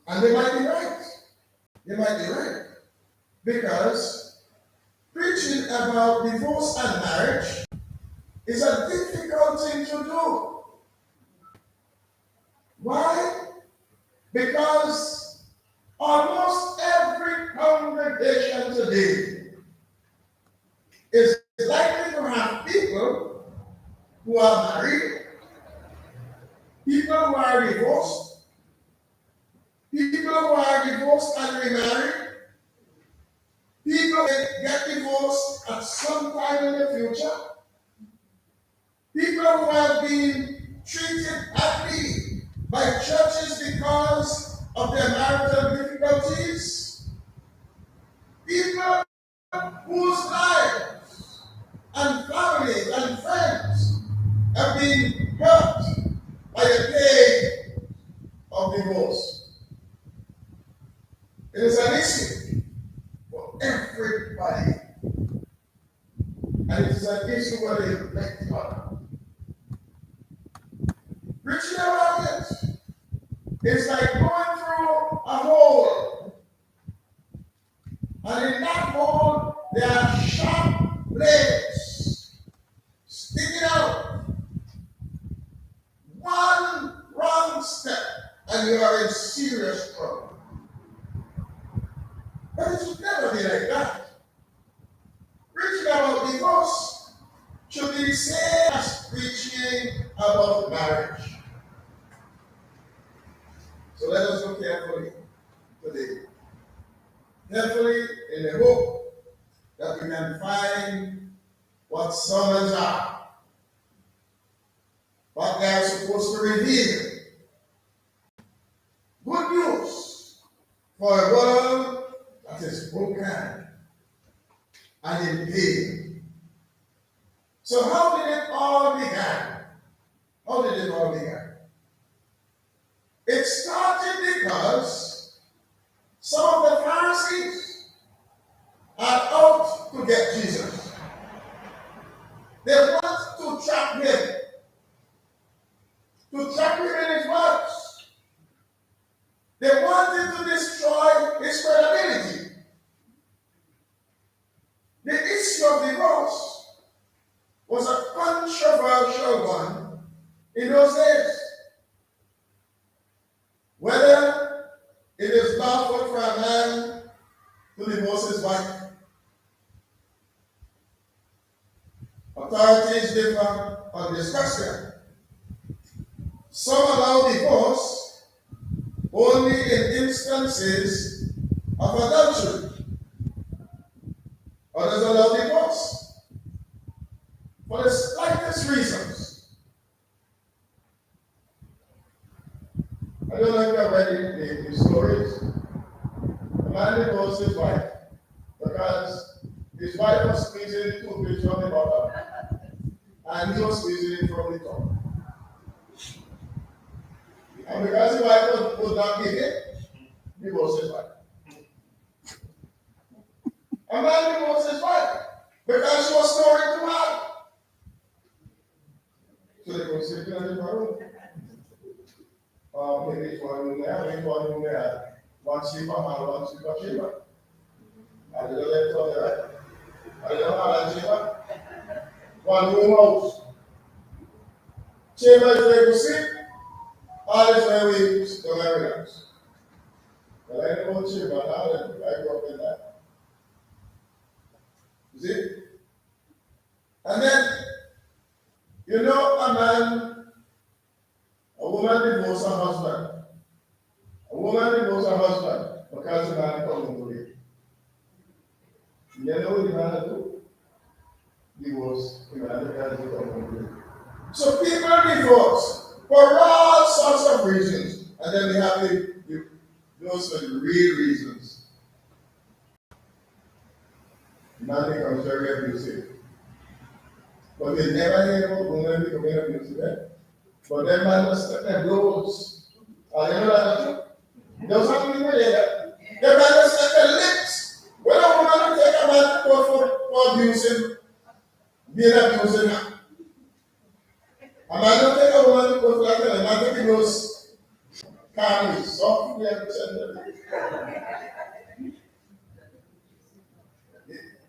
And they might be right. They might be right. Because preaching about divorce and marriage is a difficult thing to do. Why? Because almost every congregation today is likely to have people who are married, people who are divorced, people who are divorced and remarried, people get divorced at some time in the future, people who have been treated badly by churches because of their marital difficulties, people whose lives and families and friends have been hurt by the pain of divorce. It is an issue for everybody. And it is an issue where they reflect on. Preaching about it is like going through a hole. And in that hole, there are sharp blades sticking out. One wrong step, and you are in serious trouble. But it should never be like that. Preaching about divorce should be the same as preaching about marriage. So let us look carefully today. Carefully in the hope that we can find what sermons are, what they are supposed to reveal. Good news for a world that is broken and in pain. So how did it all begin? How did it all begin? It started because some of the Pharisees are out to get Jesus. They want to trap him in his words. They wanted to destroy his credibility. The issue of divorce was a controversial one in those days. Whether it is lawful for a man to divorce his wife. Authorities differ on this question. Some allow divorce only in instances of adultery. Others allow divorce for the slightest reasons. I don't know if you have read the stories. A man divorced his wife because his wife was squeezing the toothpaste from the bottom and he was squeezing it from the top. And because his wife would not give it, he divorced his wife. A man divorced his wife because she was snoring too hard. So they go sleep in a different room. Maybe it's one room there, maybe one room there. One sleeper and one sleeper chamber. I don't know that on the right. I don't know how that chamber. One room house. Chamber is where you sleep. All is where we don't have relax. But I know what chamber, I grew up in that. You see? And then, you know, a woman divorced her husband. A woman divorced her husband because the man comes to live. You know what the man do? Divorce the man because he comes to live. So people divorce for all sorts of reasons. And then we have those are the real reasons. The man becomes very abusive. But they never hear about women becoming abusive. But then man must step their blows. You know that? There's something in there. They man must step their lips. When a woman will take a man to court for abusing, being abusing her. A man will take a woman to court for that, and a man take the blows. calmly, softly, and tenderly.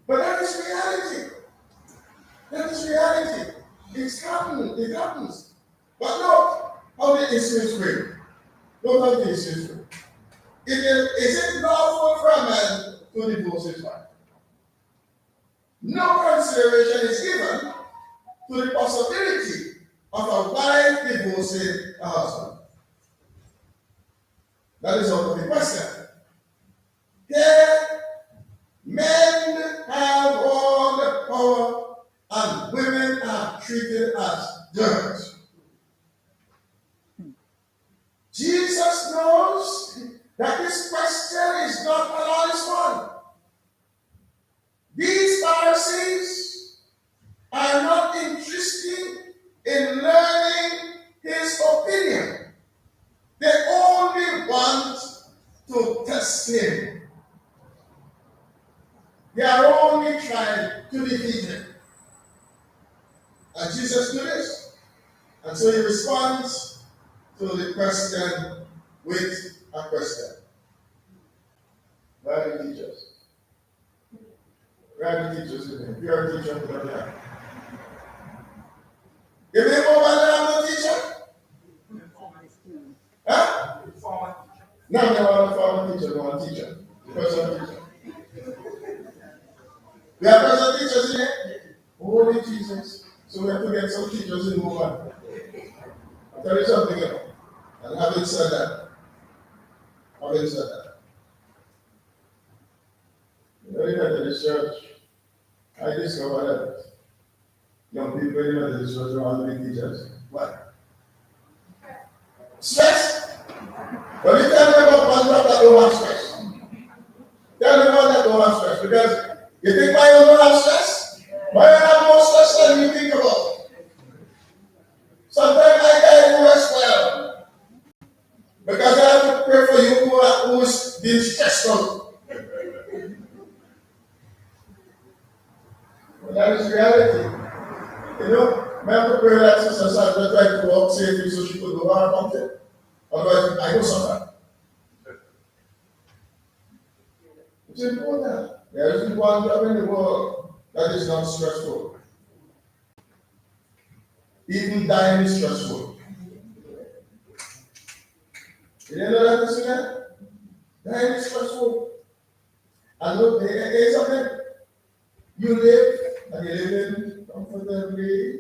But that is reality. That is reality. It's happening. It happens. But look how the incident free. Look how the incident free. Is it lawful for a man to divorce his wife? No consideration is given to the possibility of a wife divorcing a husband. That is out of the question. Here, men have all the power and women are treated as dirt. Jesus knows that this question is not an honest one. These Pharisees are not interested in learning his opinion. They only want to test him. They are only trying to defeat him. And Jesus knew this. And so he responds to the question with a question. Where are the teachers? Where are the teachers today? If you're a teacher, put up your hand. You may go by the I'm a teacher? Huh? No, they want a former teacher, they want a teacher. Present teacher. We have present teachers here. Holy Jesus. So we have to get some teachers in move on. I'll tell you something else. And having said that, you know, in the Methodist church, I discovered that young people in the Methodist church want to be teachers. Why? Stress. But you tell me about one that don't have stress. Tell me one that don't have stress. Because you think my own don't have stress? Why you have more stress than you think about? Sometimes I can't rest well. Because I have to pray for you who is being stressful. But that is reality. You know, I have to pray that Sister Sandra tried to walk safely so she could go out of mountain. Otherwise, I go suffer. It's important. There isn't one job in the world that is not stressful. Even dying is stressful. You didn't know that, Mr. Dying is stressful. And look, here's something. You live, and you live in comfortably.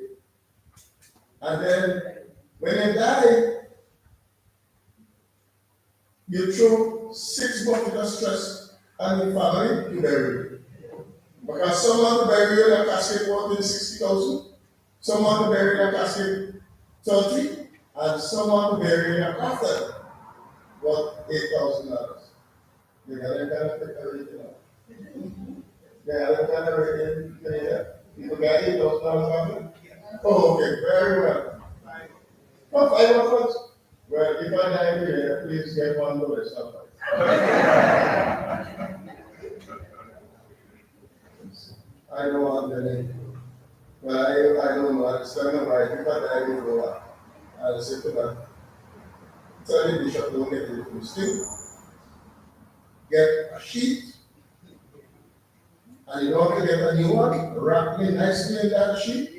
And then, when you die, you throw 6 buckets of stress on your family to bury you. Because someone to bury you in a casket worth 60,000, someone to bury in a casket 30, and someone to bury in a coffin worth $8,000. They got them kind of pick everything up. They got them kind of everything there. People got $8,000 coffin? Oh, okay, very well. Come 5 of us. Well, if I die here, please get one more stuff. I don't want any. Well, I don't know. I stand up right. If I die before, I'll say to them, tell the bishop don't get it from still. Get a sheet. And you don't have to get a new one. Wrap me nicely in that sheet.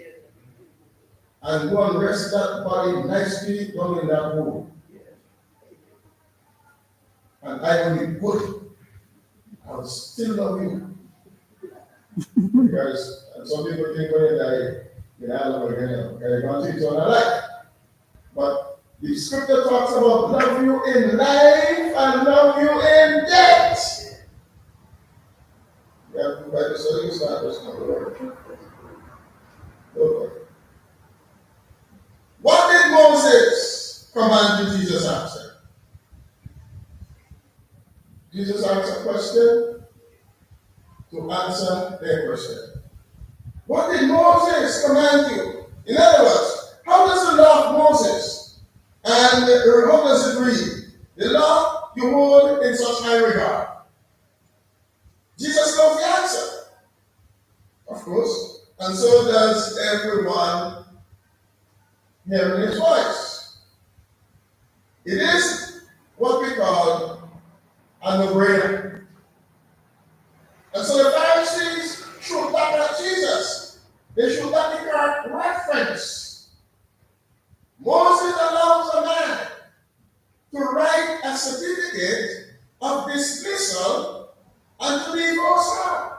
And go and rest that body nicely down in that hole. And I will be good. I will still love you. Because some people think when they die, I love again. They're going to eternal life. But the scripture talks about love you in life and love you in death. We have to Bible study, it's not just not the word. What did Moses command you? Jesus answered. Jesus asked a question to answer their question. What did Moses command you? In other words, how does the law of Moses and how does it read? The law you hold in such high regard. Jesus knows the answer, of course, and so does everyone hearing his voice. It is no-brainer. And so the Pharisees should back at Jesus. They should not be correct reference. Moses allows a man to write a certificate of dismissal and to leave also.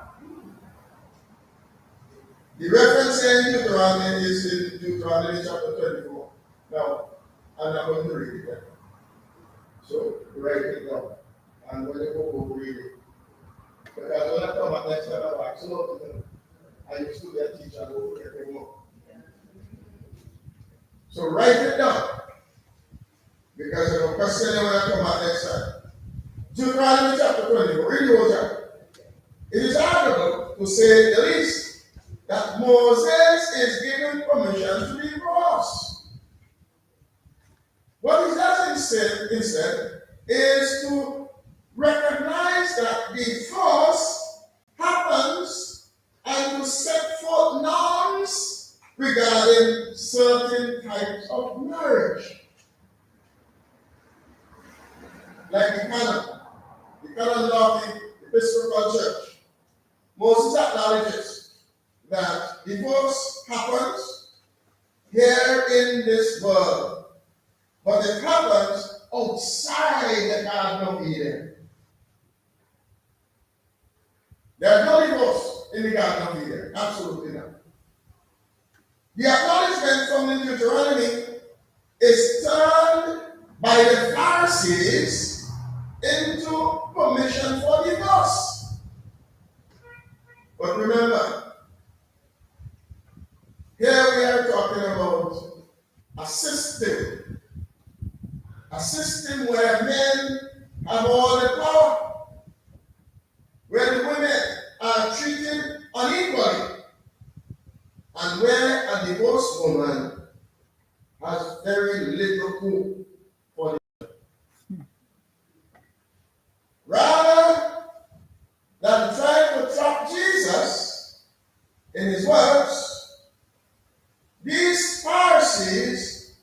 The reference in Deuteronomy is in Deuteronomy chapter 24. Now, I'm not going to read it there. So, write it down. And when you go read it. Because when I come at next time, I'm like, so I used to be a teacher, I will forget them more. So, write it down. Because I'm question when I come at next time. Deuteronomy chapter 24. Read the whole chapter. It is arguable, to say the least, that Moses is given permission to be cross. What he does instead is to recognize that divorce happens and to set forth norms regarding certain types of marriage. Like the canon law of the Episcopal Church. Moses acknowledges that divorce happens here in this world, but it happens outside the Garden of Eden. There's no divorce in the Garden of Eden. Absolutely not. The acknowledgement from the Deuteronomy is turned by the Pharisees into permission for divorce. But remember, here we are talking about a system where men have all the power, where the women are treated unequally, and where a divorced woman has very little hope for the rather than trying to trap Jesus in his words, these Pharisees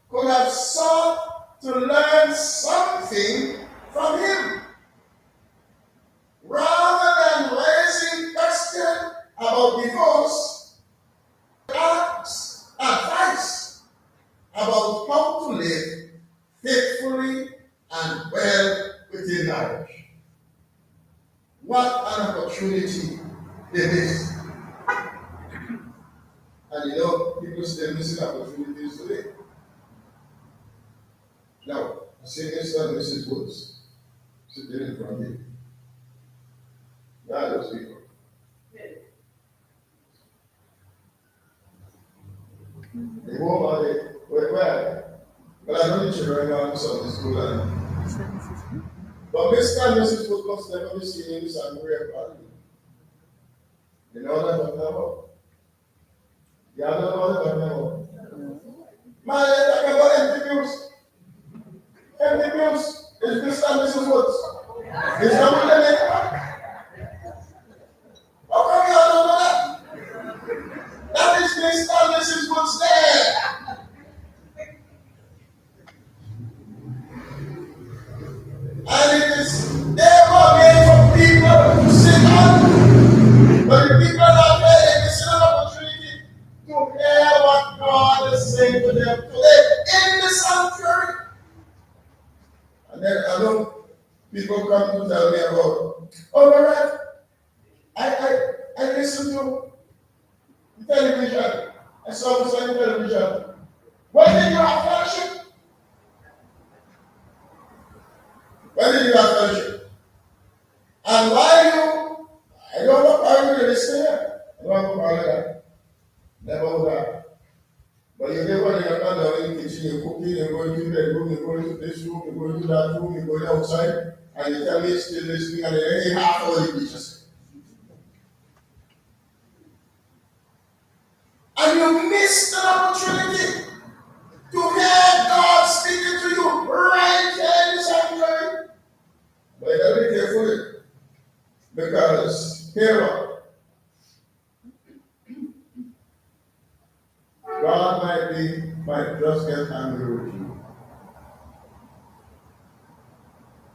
could have sought to learn something from him. Rather than raising question about divorce, ask advice about how to live faithfully and well within marriage. What an opportunity it is. And you know, people still missing opportunities today. Now, I see Mr. and Mrs. Woods sitting in front of you. Now, those people. The home are they? Where? Well, I know the children are in Sunday school. But Mr. and Mrs. Woods must never be seen in the Sangria party. You know what I'm talking about? Yeah, I don't know what I'm talking about. Man, they're talking about empty pews. Empty pews is Mr. and Mrs. Woods. Is that what they make? How come you all don't know that? That is Mr. and Mrs. Woods there. And it is therefore made for people to sit down. But the people out there, they miss an opportunity to hear what God is saying to them today in the sanctuary. And then I know people come to tell me about, oh, Lord, I listened to the television. I saw this on the television. When did you have fellowship? When did you have fellowship? And why I don't know how you listen here. I don't know how that. Never would have. But you get when you're not down in the kitchen, you're cooking, you're going to the bedroom, you're going to this room, you're going to that room, you're going outside, and you tell me you're still listening, and then any half hour you preaches. And you missed an opportunity to hear God speaking to you right here in the sanctuary. But you gotta be careful, because here God might just get angry with you.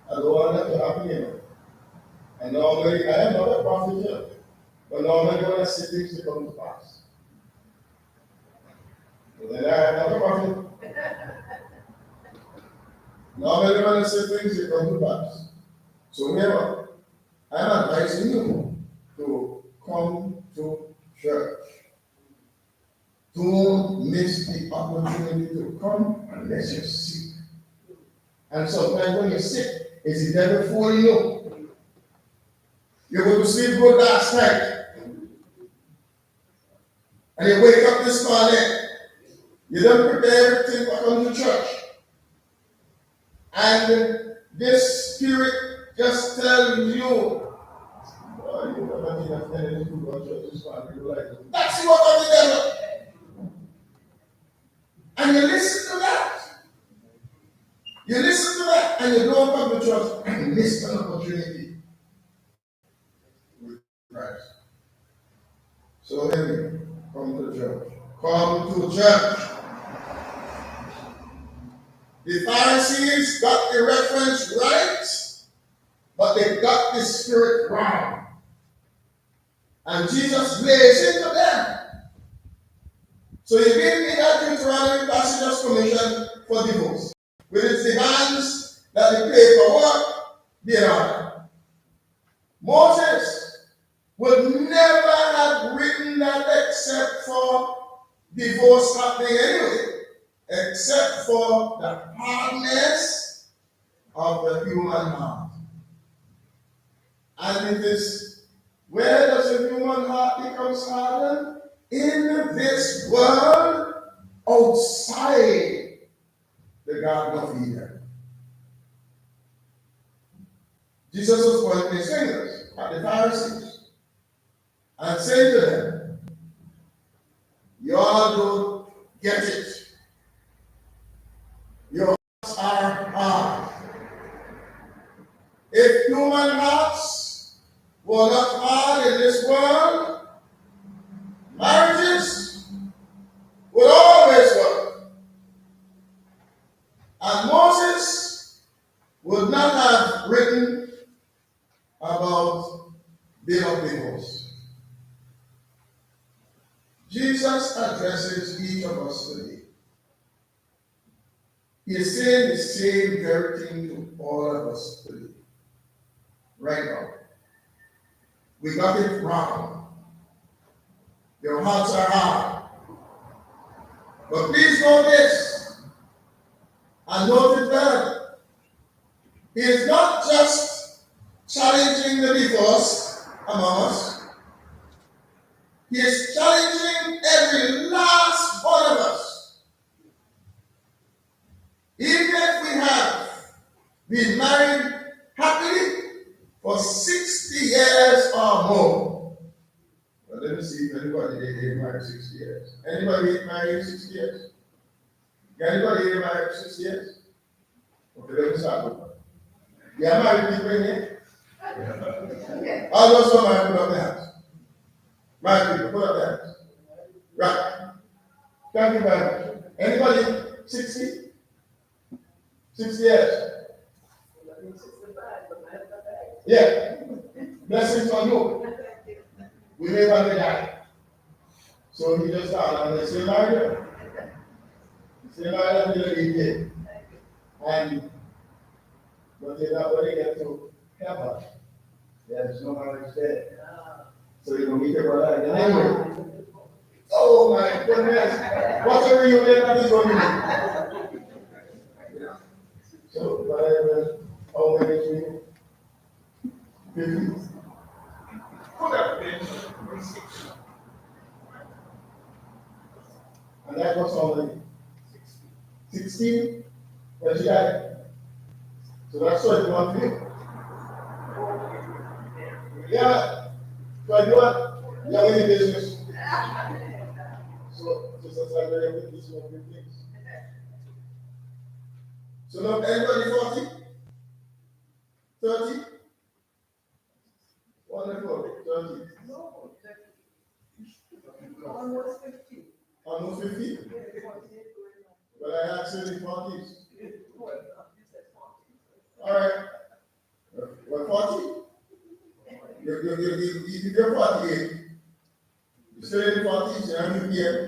I don't want that to happen, you know. And normally, I am not a prophet here, but normally when I see things to come to pass. But then I am not a prophet. Normally when I see things to come to pass. So here, I'm advising you to come to church. Don't miss the opportunity to come unless you're sick. And sometimes when you're sick, it's the devil fooling you. You go to sleep good last night, and you wake up this morning. You don't prepare everything for coming to church. And this spirit just tells you, oh, you never need a energy to go to church this morning. That's what of the devil. And you listen to that. You listen to that, and you don't come to church, and you miss an opportunity with Christ. So then, come to church. Come to church. The Pharisees got the reference right, but they got the spirit wrong. And Jesus lays into them. So he gave me that Deuteronomy passage of commission for divorce, with its demands that the paperwork be in order. Moses would never have written that except for divorce happening anyway, except for the hardness of the human heart. And it is, where does the human heart become hardened? In this world, outside the Garden of Eden. Jesus was pointing his fingers at the Pharisees and saying to them, you all don't get it. Your hearts are hard. If human hearts were not hard in this world, marriages would always work. And Moses would not have written about bill of divorce. Jesus addresses each of us today. He is saying the same very thing to all of us today. Right now. We got it wrong. Your hearts are hard. But please know this, and note it well. He is not just challenging the divorce among us. He is challenging every last one of us. Even if we have been married happily for 60 years or more. Well, let me see if anybody here married 60 years. Anybody here married 60 years? Anybody here married 60 years? Okay, let me start with that. Yeah, married people in here? All those who are married, put up their hands. Married people, put up their hands. Right. Thank you very much. Anybody 60? 60 years? Yeah. Blessings on you. We never die. So he just started and they say, married. He said, married until he did. And but they not when they get to heaven. There's no marriage there. So you don't meet your brother again anyway. Oh my goodness. What's a reunion that is going to be? So whatever, how many is reunion? 50. Could have been 6. And that was only 16 when she died. So that's what you want to do. Yeah. So I do what? Yeah, we're in business. So just as I very with this one of things. So now anybody 40? 30? Wonderful. 30. Almost 50. Almost 50? But I asked you in the 40s. All right. What, 40? you're 48. You still in 40s, and you here.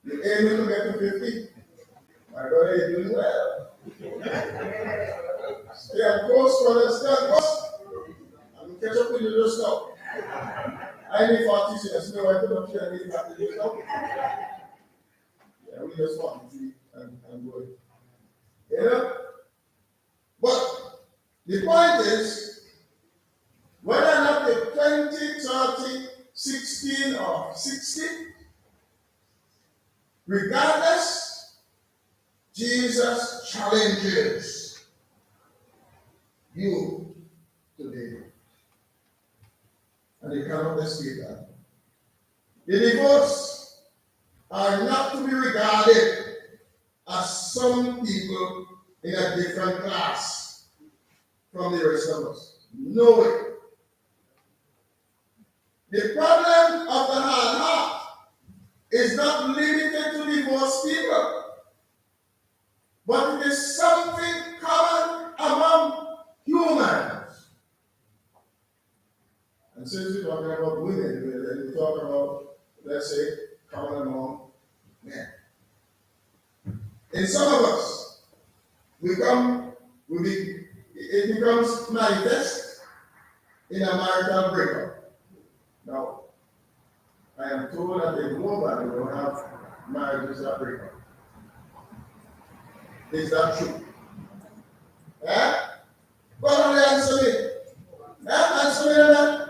You aim to get to 50. My brother, you're doing well. Stay on course, brother, stay on course. I'm going to catch up with you just now. I need 40s, so that's no way to put up here and need to do stuff. Yeah, we just want to see and go. You know? But the point is, whether or not you're 20, 30, 16, or 60, regardless, Jesus challenges you today. And you cannot escape that. The divorce are not to be regarded as some people in a different class from the rest of us. No way. The problem of the hard heart is not limited to divorced people, but it is something common among humans. And since we're talking about women, then we talk about, let's say, common among men. In some of us, it becomes manifest in a marital breakup. Now, I am told that in woman will have marriages that break up. Is that true? Eh? What are they answering? Answer me that.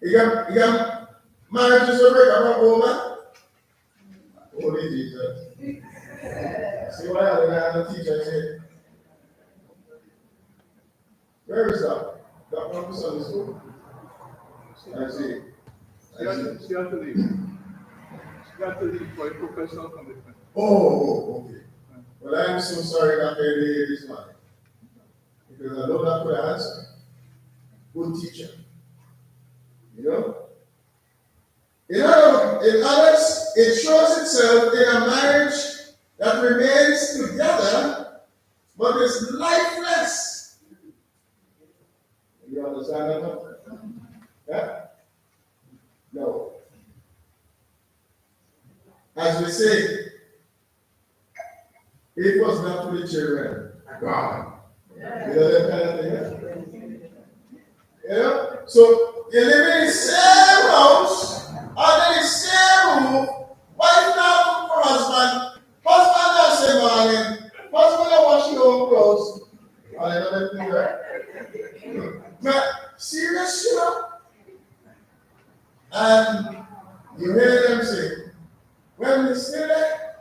You got marriages that break up, woman? Holy Jesus. See what the teacher said? Where is that? That one was on the school. I see. She had to leave. She had to leave for a professional commitment. Oh, okay. Well, I am so sorry that I hear this man. Because I know that could answer. Good teacher. You know? In others, it shows itself in a marriage that remains together, but is lifeless. You understand that? Yeah? No. As we say, it was not for the children. God. You know that kind of thing? Yeah? So, you live in the same house, under the same roof, wife now for husband, husband now say morning, husband now wash your own clothes. And another thing, right? But, serious, you know? And you hear them say, when they stay there,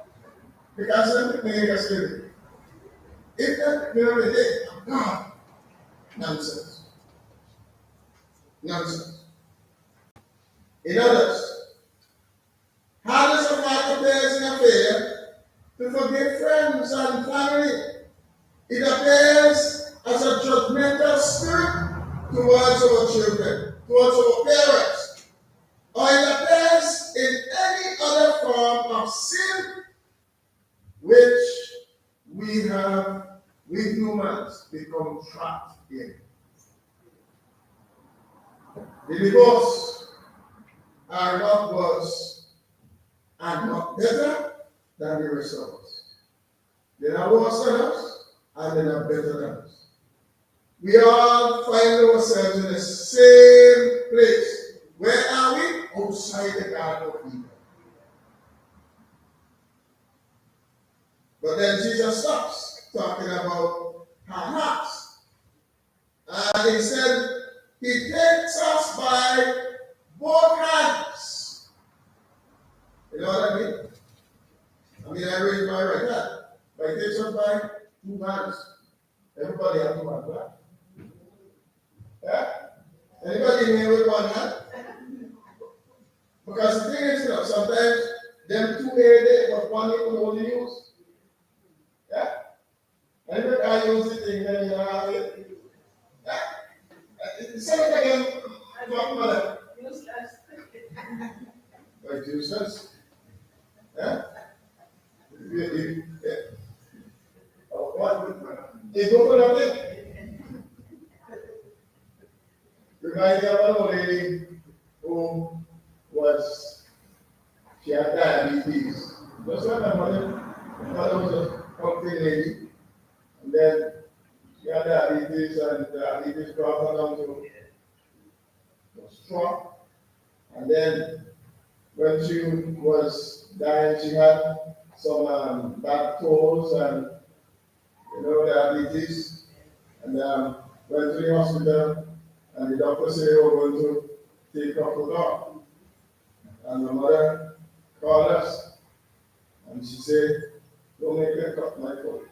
because something they can stay there. If that very day, God, nonsense. Nonsense. In others, hardest of heart appears in a failure to forgive friends and family. It appears as a judgmental spirit towards our children, towards our parents, or it appears in any other form of sin which we humans become trapped in. The divorce are not worse and not better than the rest of us. They're not worse than us and they're not better than us. We all find ourselves in the same place. Where are we? Outside the Garden of Eden. But then Jesus stops talking about our hearts. And he said, he takes us by both hands. You know what I mean? I raise my right hand. But he takes us by two hands. Everybody has two hands, right? Yeah? Anybody in here with one hand? Because the thing is, sometimes them two here there, but one you could only use. Yeah? And if I use the thing, then you have it. Yeah? Say it again. Useless. Like useless? Yeah? What? It's open up there. looking lady, and then she had diabetes, and diabetes brought her down to straw. And then when she was dying, she had some back toes and diabetes, and went to the hospital, and the doctor said they were going to take her to the dog. And my mother called us, and she said, "Don't make me cut my foot.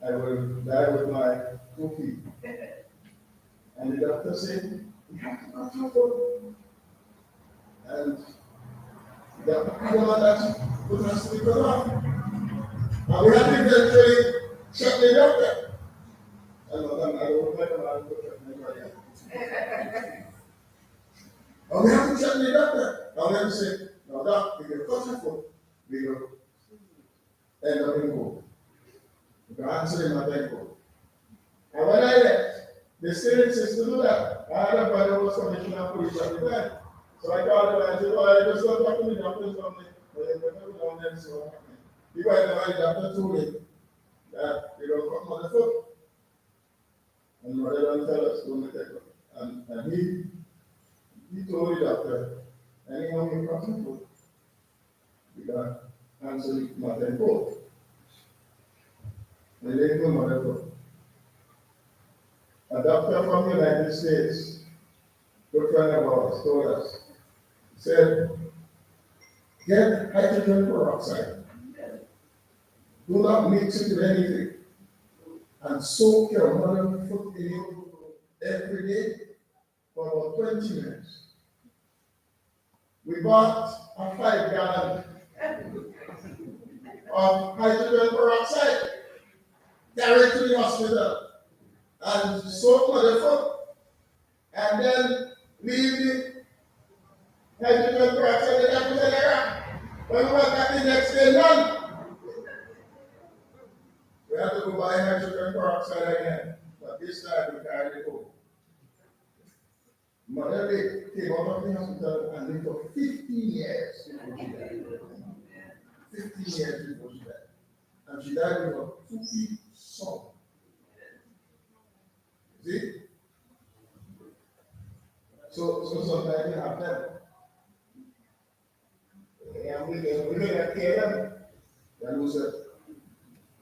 I will die with my 2 feet." And the doctor said, "You have to cut your foot." And the doctor commanded that she put her sneakers on. And we had to eventually shut the doctor. And I don't like a man who shut anybody else. And we have to shut the doctor. And we have to say, "No, doc, if you cut your foot, we will end up in court. You can answer him at that court." And when I left, they still insist to do that. I had a brother who was commissioner of police at the time. So I called him and I said, "Oh, I just got back to the doctor or something." But they better go down there and see what happened. He went down, the doctor told him that they don't cut my foot. And mother don't tell us, don't make that. And he told the doctor, "Anyone you cut my foot, you got to answer my court." And they didn't know mother foot. A doctor from the United States, good friend of ours, told us, said, "Get hydrogen peroxide. Do not mix it with anything. And soak your mother's foot in it every day for about 20 minutes." We bought a 5-gallon of hydrogen peroxide, carried to the hospital, and soak mother's foot, and then leave the hydrogen peroxide in the refrigerator. When we went back the next day, none. We had to go buy hydrogen peroxide again, but this time we carried it home. Mother came out of the hospital and lived for 15 years before she died. 15 years before she died. And she died with a 2 feet son. See? So sometimes you have them. And we may not care them. They lose it.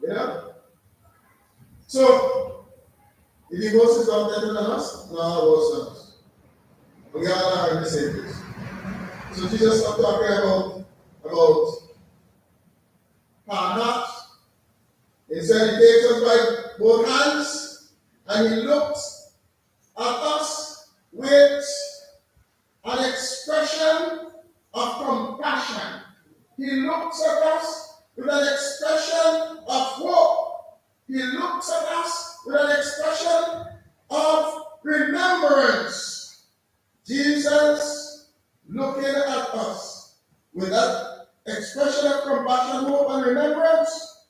You know? So, the divorce is not better than us, no, worse than us. We all are in the same place. So Jesus was talking about our hearts. He said he takes us by both hands and he looks at us with an expression of compassion. He looks at us with an expression of hope. He looks at us with an expression of remembrance. Jesus, looking at us with that expression of compassion, hope, and remembrance,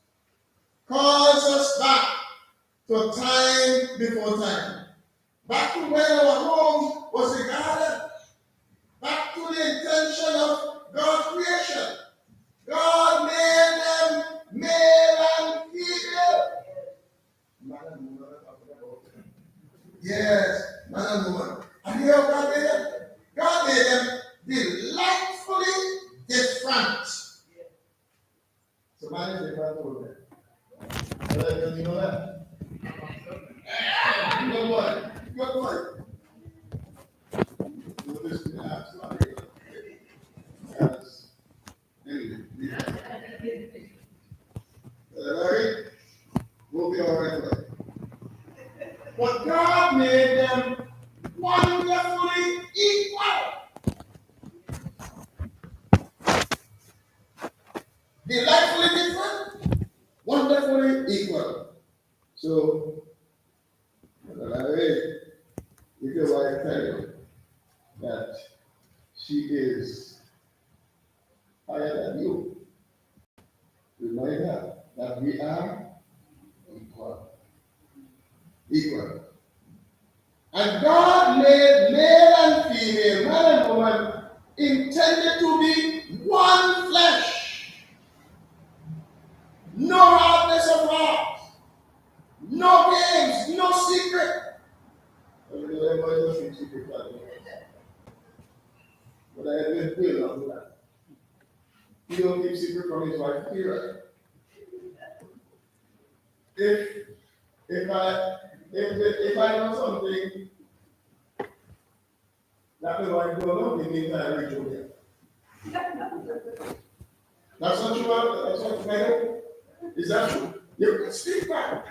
calls us back to time before time. Back to when our home was a garden. Back to the intention of God's creation. God made them male and female. Man and woman, yes, man and woman. And you know what God made them? God made them delightfully different. So man is different from woman. Don't you know that? Good boy. Good boy. You listen to that. Yes. Larry, we'll be all right. But God made them wonderfully equal. Delightfully different, wonderfully equal. So, Larry, if your wife tell you that she is higher than you, remind her that we are equal. Equal. And God made male and female, man and woman, intended to be one flesh. No and will not do that. He don't keep secret from his wife, period. If I know something that my wife don't know, it means I reach over there. That's not true. That's not true. Is that true? You can speak back.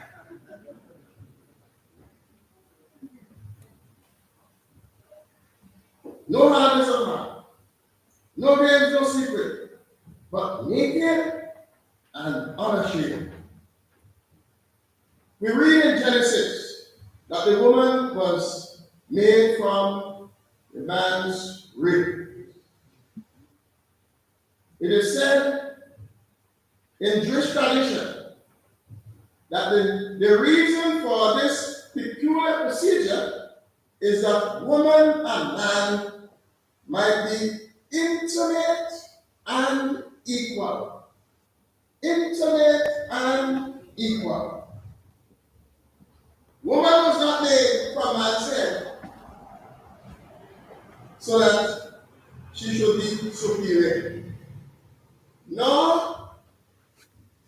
No hardness of heart. No games, no secret. But naked and unashamed. We read in Genesis that the woman was made from the man's rib. It is said in Jewish tradition that the reason for this peculiar procedure is that woman and man might be intimate and equal. Intimate and equal. Woman was not made from man's head so that she should be superior. No,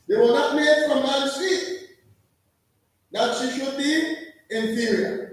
they were not made from man's feet that she should be inferior.